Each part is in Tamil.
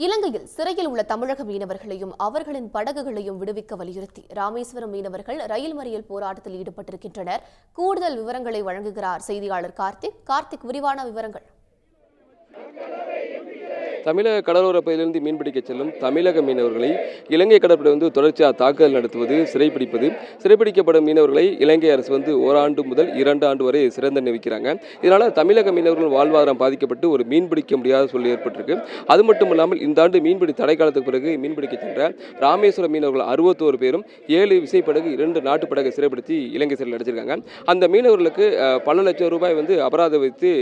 இலங்கையில் சிறையில் உள்ள தமிழக மீனவர்களையும் அவர்களின் படகுகளையும் விடுவிக்க வலியுறுத்தி ராமேஸ்வரம் மீனவர்கள் ரயில் மறியல் போராட்டத்தில் ஈடுபட்டிருக்கின்றனர். கூடுதல் விவரங்களை வழங்குகிறார் செய்தியாளர் கார்த்திக். விரிவான விவரங்கள். தமிழக கடலோர பகுதியிலிருந்து மீன்பிடிக்க செல்லும் தமிழக மீனவர்களை இலங்கை கடற்படை தொடர்ச்சியாக தாக்குதல் நடத்துவது, சிறைப்பிடிப்பது. சிறைப்பிடிக்கப்படும் மீனவர்களை இலங்கை அரசு ஓராண்டு முதல் 2 ஆண்டு வரை சிறை தண்டனை விதிக்கிறாங்க. இதனால தமிழக மீனவர்கள் வாழ்வாதாரம் பாதிக்கப்பட்டு ஒரு மீன்பிடிக்க முடியாத சூழ்நிலை ஏற்பட்டிருக்கு. அது மட்டும் இல்லாமல் இந்த ஆண்டு மீன்பிடி தடை காலத்துக்கு பிறகு மீன்பிடிக்க சென்ற ராமேஸ்வரம் மீனவர்கள் 61 பேரும் 7 விசைப்படகு 2 நாட்டு படகை சிறைப்படுத்தி இலங்கை சிறையில் அடைச்சிருக்காங்க. அந்த மீனவர்களுக்கு பல லட்சம் ரூபாய் அபராதம் வைத்து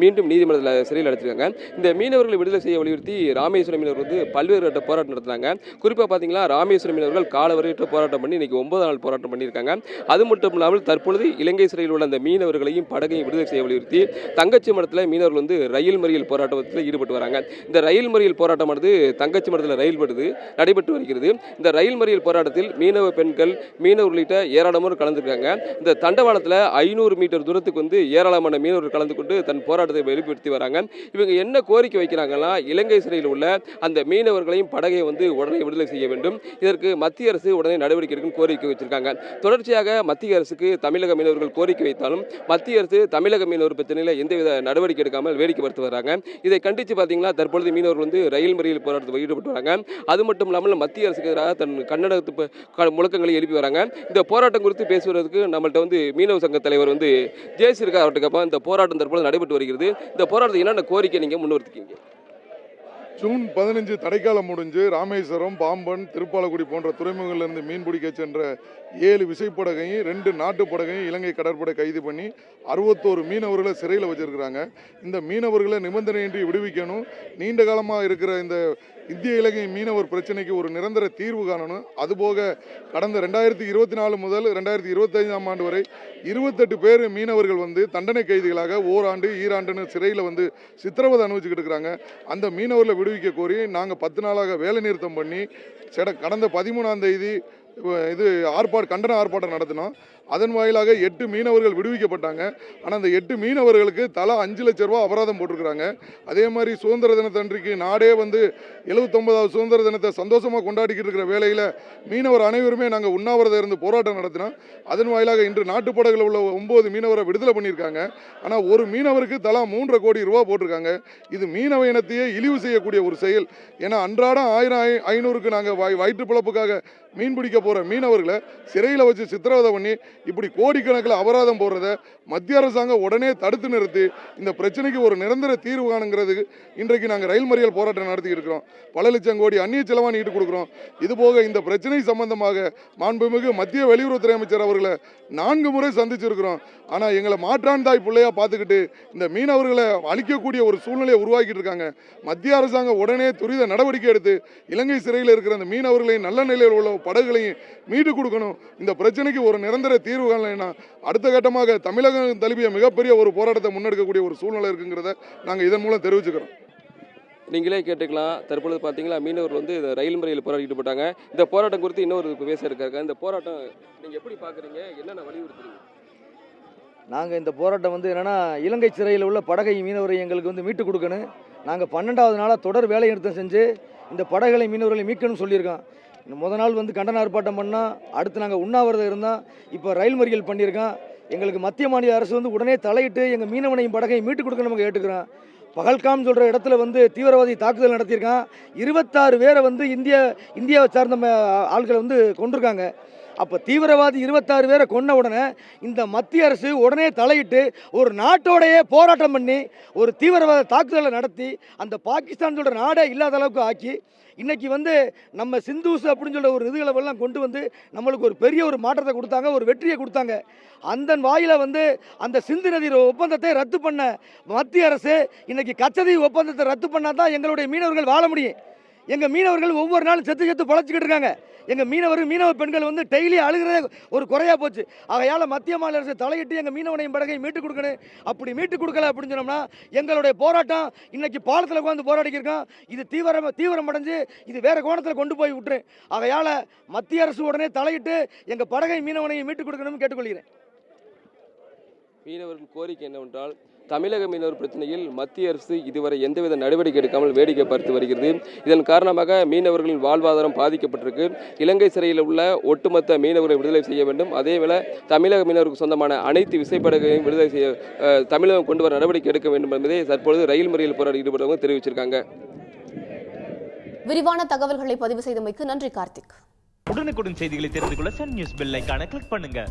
மீண்டும் நீதிமன்றத்தில் சிறையில் அடைச்சிருக்காங்க. இந்த மீனவர்களை விடுதலை செய்ய வலியுறுத்தி ராமேஸ்வரம் மீனவர்கள் பல்வேறு கட்ட போராட்டம் நடத்தினாங்க. குறிப்பாக பார்த்தீங்கன்னா ராமேஸ்வரம் மீனவர்கள் காலவரையற்ற போராட்டம் பண்ணி இன்னைக்கு 9 நாள் போராட்டம் பண்ணியிருக்காங்க. அது மட்டும் இல்லாமல் தற்பொழுது இலங்கை சிறையில் உள்ள அந்த மீனவர்களையும் படகையும் விடுதலை செய்ய வலியுறுத்தி தங்கச்சி மடத்தில் மீனவர்கள் ரயில் மறியல் போராட்டத்தில் ஈடுபட்டு வராங்க. இந்த ரயில் மறியல் போராட்டமானது தங்கச்சி மடத்தில் ரயில் நடைபெற்று வருகிறது. இந்த ரயில் மறியல் போராட்டத்தில் மீனவ பெண்கள், மீனவர் உள்ளிட்ட ஏராளமானோர் கலந்துருக்காங்க. இந்த தண்டவாளத்தில் 500 மீட்டர் தூரத்துக்கு ஏராளமான மீனவர்கள் கலந்து கொண்டு தன் போராட்டத்தை வெளிப்படுத்தி வராங்க. இவங்க என்ன கோரிக்கை வைக்கிறாங்கன்னா, இலங்கை சிறையில் உள்ள அந்த மீனவர்களையும் படகை உடனே விடுதலை செய்ய வேண்டும். இதற்கு மத்திய அரசு உடனே நடவடிக்கை எடுக்கும் கோரிக்கை வச்சிருக்காங்க. தொடர்ச்சியாக மத்திய அரசுக்கு தமிழக மீனவர்கள் கோரிக்கை வைத்தாலும் மத்திய அரசு தமிழக மீனவர் பிரச்சனையில் எந்தவித நடவடிக்கை எடுக்காமல் வேடிக்கை பார்த்து வராங்க. இதை கண்டித்து பார்த்தீங்கன்னா தற்பொழுது மீனவர்கள் ரயில் மறியல் போராட்டத்தில் ஈடுபட்டு வராங்க. அது மட்டும் இல்லாமல் மத்திய அரசுக்கு எதிராக தன் கன்னட முழக்கங்களை எழுப்பி வராங்க. இந்த போராட்டம் குறித்து பேசுவதற்கு நம்மள்ட்ட மீனவ சங்க தலைவர் ஜேசி இருக்கா. அவர்கிட்ட இந்த போராட்டம் தற்போது நடைபெற்று வருகிறது. இந்த போராட்டத்தை என்னென்ன கோரிக்கை நீங்க முன்னிறுத்திக்கீங்க? ஜூன் 15 தடைக்காலம் முடிஞ்சு ராமேஸ்வரம், பாம்பன், திருப்பாலக்குடி போன்ற துறைமுகங்களிலிருந்து மீன் பிடிக்க சென்ற 7 விசைப்படகையும் 2 நாட்டு படகையும் இலங்கை கடற்படை கைது பண்ணி 61 மீனவர்களை சிறையில் வச்சிருக்கிறாங்க. இந்த மீனவர்களை நிபந்தனையின்றி விடுவிக்கணும். நீண்ட காலமாக இருக்கிற இந்த இந்திய இலங்கை மீனவர் பிரச்சனைக்கு ஒரு நிரந்தர தீர்வு காணணும். அதுபோக கடந்த 2024 முதல் 2025ஆம் ஆண்டு வரை 28 பேர் மீனவர்கள் தண்டனை கைதிகளாக ஓராண்டு, ஈராண்டுன்னு சிறையில் சித்திரவதை அனுபவிச்சுக்கிட்டு இருக்கிறாங்க. அந்த மீனவர்களை விடுவிக்க கோரி நாங்கள் 10 நாளாக வேலை நிறுத்தம் பண்ணி கடந்த 13ஆம் தேதி கண்டன ஆர்ப்பாட்டம் நடத்தினோம். அதன் வாயிலாக 8 மீனவர்கள் விடுவிக்கப்பட்டாங்க. ஆனால் அந்த 8 மீனவர்களுக்கு தலா 5 லட்சம் ரூபா அபராதம் போட்டிருக்கிறாங்க. அதே மாதிரி சுதந்திர தினத்தன்றைக்கு நாடே 79வது சுதந்திர தினத்தை சந்தோஷமாக கொண்டாடிக்கிட்டு இருக்கிற வேளையில் மீனவர் அனைவருமே நாங்கள் உண்ணாவிரதம் இருந்து போராட்டம் நடத்தினோம். அதன் வாயிலாக இன்று நாட்டுப்படகுல உள்ள 9 மீனவரை விடுதலை பண்ணியிருக்காங்க. ஆனால் ஒரு மீனவருக்கு தலா 3.5 கோடி ரூபா போட்டிருக்காங்க. இது மீனவ இனத்தையே இழிவு செய்யக்கூடிய ஒரு செயல். ஏன்னா அன்றாடம் 1000 500க்கு நாங்கள் வயிற்று பிழப்புக்காக மீன் பிடிக்க போகிற மீனவர்களை சிறையில் வச்சு சித்திரவதை பண்ணி இப்படி கோடிக்கணக்கில் அபராதம் போடுறத மத்திய அரசாங்கம் உடனே தடுத்து நிறுத்தி இந்த பிரச்சனைக்கு ஒரு நிரந்தர தீர்வு காணுங்கிறதுக்கு இன்றைக்கு நாங்கள் ரயில் மறியல் போராட்டம் நடத்திக்கிட்டு இருக்கிறோம். பல லட்சம் கோடி அந்நிய செலவாணி ஈட்டு கொடுக்குறோம். இதுபோக இந்த பிரச்சனை சம்பந்தமாக மாண்புமிகு மத்திய வெளியுறவுத்துறை அமைச்சர் அவர்களை 4 முறை சந்திச்சிருக்கிறோம். ஆனால் எங்களை மாற்றான் தாய் பிள்ளையா பார்த்துக்கிட்டு இந்த மீனவர்களை அழிக்கக்கூடிய ஒரு சூழ்நிலையை உருவாக்கிட்டு இருக்காங்க. மத்திய அரசாங்கம் உடனே துரித நடவடிக்கை எடுத்து இலங்கை சிறையில் இருக்கிற அந்த மீனவர்களையும் நல்ல நிலையில் உள்ள படகுகளையும் மீட்டு கொடுக்கணும். இந்த பிரச்சனைக்கு ஒரு நிரந்தர தீர்வு காணலைன்னா அடுத்த கட்டமாக தமிழகம் தழுவிய மிகப்பெரிய ஒரு போராட்டத்தை முன்னெடுக்கக்கூடிய ஒரு சூழ்நிலை இருக்குங்கிறத நாங்கள் இதன் மூலம் தெரிவிச்சுக்கிறோம். நீங்களே கேட்டுக்கலாம். தற்பொழுது பார்த்தீங்களா மீனவர்கள் இந்த ரயில் மறியல் போராடிட்டு போட்டாங்க. இந்த போராட்டம் குறித்து இன்னொரு பேச இருக்காங்க. இந்த போராட்டம் நீங்கள் எப்படி பார்க்குறீங்க? என்னென்ன வலியுறுத்துறீங்க? நாங்கள் இந்த போராட்டம் என்னென்னா, இலங்கை சிறையில் உள்ள படகை மீனவரை எங்களுக்கு மீட்டு கொடுக்கணும். நாங்கள் 12வது நாளாக தொடர் வேலை நிறுத்தம் செஞ்சு இந்த படகுகளை மீனவர்களை மீட்கணும்னு சொல்லியிருக்கோம். முதல் நாள் கண்டன ஆர்ப்பாட்டம் பண்ணோம். அடுத்து நாங்கள் உண்ணாவிரதம் இருந்தோம். இப்போ ரயில் மறியல் பண்ணியிருக்கோம். எங்களுக்கு மத்திய மாநில அரசு உடனே தலையிட்டு எங்கள் மீனவனையும் படகை மீட்டு கொடுக்கணும் நமக்கு கேட்டுக்கிறோம். பகல்காம் சொல்கிற இடத்துல தீவிரவாதி தாக்குதல் நடத்தியிருக்கான். 26 பேரை இந்தியாவை சார்ந்த ஆட்களை கொண்டிருக்காங்க. அப்போ தீவிரவாதி 26 பேரை கொன்ன உடனே இந்த மத்திய அரசு உடனே தலையிட்டு ஒரு நாட்டோடையே போராட்டம் பண்ணி ஒரு தீவிரவாத தாக்குதலை நடத்தி அந்த பாகிஸ்தான் சொல்கிற நாடே இல்லாத அளவுக்கு ஆக்கி இன்றைக்கி நம்ம சிந்தூஸ் அப்படின்னு சொல்கிற ஒரு இதுகளெல்லாம் கொண்டு நம்மளுக்கு ஒரு பெரிய ஒரு மாற்றத்தை கொடுத்தாங்க, ஒரு வெற்றியை கொடுத்தாங்க. அந்த வாயில அந்த சிந்து நதி ஒப்பந்தத்தை ரத்து பண்ண மத்திய அரசு இன்றைக்கி கச்சதீவு ஒப்பந்தத்தை ரத்து பண்ணால் தான் எங்களுடைய மீனவர்கள் வாழ முடியும். எங்கள் மீனவர்கள் ஒவ்வொரு நாளும் செத்து பழச்சிக்கிட்டு இருக்காங்க. எங்கள் மீனவ பெண்கள் டெய்லி அழுகிறதே ஒரு குறையாக போச்சு. ஆகையால் மத்திய மாநில அரசு தலையிட்டு எங்கள் மீனவனையும் படகை மீட்டு கொடுக்கணும். அப்படி மீட்டு கொடுக்கல அப்படின்னு சொன்னோம்னா எங்களுடைய போராட்டம் இன்னைக்கு பாலத்தில் உட்காந்து போராடிக்கிருக்கோம். இது தீவிரம் அடைஞ்சு இது வேறு கோணத்தில் கொண்டு போய் விட்டுரு. ஆகையால் மத்திய அரசு உடனே தலையிட்டு எங்கள் படகை மீனவனையும் மீட்டு கொடுக்கணும்னு கேட்டுக்கொள்கிறேன். மீனவர்கள் கோரிக்கை என்னவென்றால் தமிழக மீனவர் பிரச்சனையில் மத்திய அரசு இதுவரை எந்தவித நடவடிக்கை எடுக்காமல் வேடிக்கை பார்த்து வருகிறது. இதன் காரணமாக மீனவர்களின் வாழ்வாதாரம் பாதிக்கப்பட்டிருக்கு. இலங்கை சிறையில் உள்ள ஒட்டுமொத்த மீனவர்களை விடுதலை செய்ய வேண்டும். அதேவேளை தமிழக மீனவருக்கு சொந்தமான அனைத்து விசைப்படகையும் விடுதலை செய்ய தமிழகம் கொண்டு வர நடவடிக்கை எடுக்க வேண்டும் என்பதை தற்பொழுது ரயில் மறியல் போராட்டம் ஈடுபட்டவங்க தெரிவிச்சிருக்காங்க. விரிவான தகவல்களை பதிவு செய்தமைக்கு நன்றி கார்த்திக். உடனுக்குடன் செய்திகளை தெரிந்து கொள்ள சன் நியூஸ் பெல் ஐகானை கிளிக் பண்ணுங்க.